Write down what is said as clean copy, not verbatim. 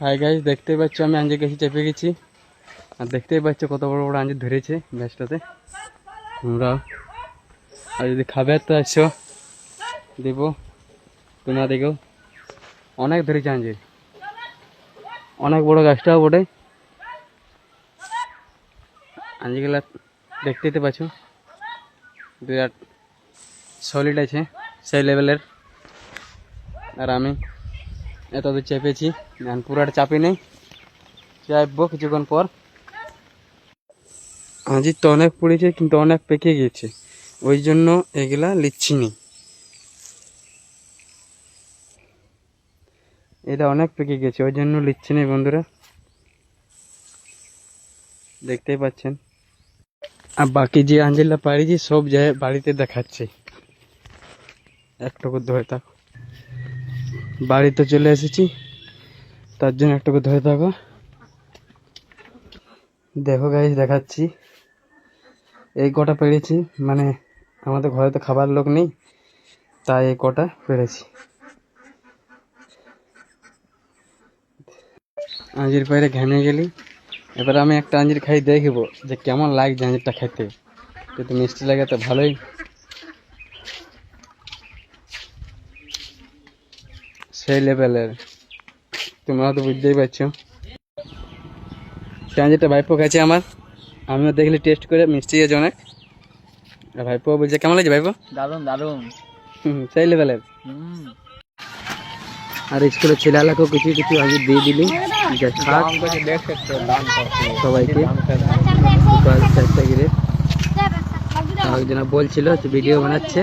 Hi guys, দেখতেই পাচ্ছ আমি আঞ্জির কাছে চেপে গেছি। আর দেখতেই পাচ্ছ কত বড় বড় আঞ্জির ধরেছে ব্যাসটাতে। তোমরা আর যদি খাবে তো আসো, দেব। তোমরা দেখো অনেক ধরেছে আঞ্জির, অনেক বড় গাছটাও বটে। আঞ্জিগুলা দেখতেই তো পাচ্ছ, বিরাট সলিড আছে, সেই লেভেলের। আর আমি এত দূর চেপেছি, পুরাটা চাপি নেই, চাপবো কিছুক্ষণ পর। আঞ্জির তো অনেক পড়েছে, কিন্তু অনেক পেকে গিয়েছে, ওই জন্য এগুলা লিচ্ছি নি। এটা অনেক পেকে গেছে, ওই জন্য লিচ্ছি না বন্ধুরা, দেখতেই পাচ্ছেন। আর বাকি যে আঞ্জিরটা পাড়িয়েছি সব যায় বাড়িতে দেখাচ্ছে। একটুকু ধরে থাকো, বাড়িতে চলে এসেছি, তার জন্য একটুকু ধরে থাকো। দেখো গাইস, দেখাচ্ছি। এই কটা পেরেছি, মানে আমাদের ঘরে তো খাবার লোক নেই, তাই এই কটা পেরেছি। আঞ্জির পায়রে ঘেমে গেলি। এবার আমি একটা আঞ্জির খাই, দেখবো যে কেমন লাগছে আঞ্জিরটা খেতে। যদি মিষ্টি লাগে তো ভালোই, সেই লেভেলের। তোমরা তো বুঝতেই পারছো। সে আঞ্জিরটা ভাইপো খাচ্ছে আমার, আমিও দেখলি টেস্ট করে, মিষ্টি আছে অনেক। আর ভাইপো বলছে কেমন লাগছে ভাইপো? দারুন দারুন। সেই লেভেলের। আর স্কুলের ছেলেগুলোকেও কিছু কিছু আঞ্জির দিয়ে দিলি, সবাইকে একজন বলছিল ভিডিও বানাচ্ছে।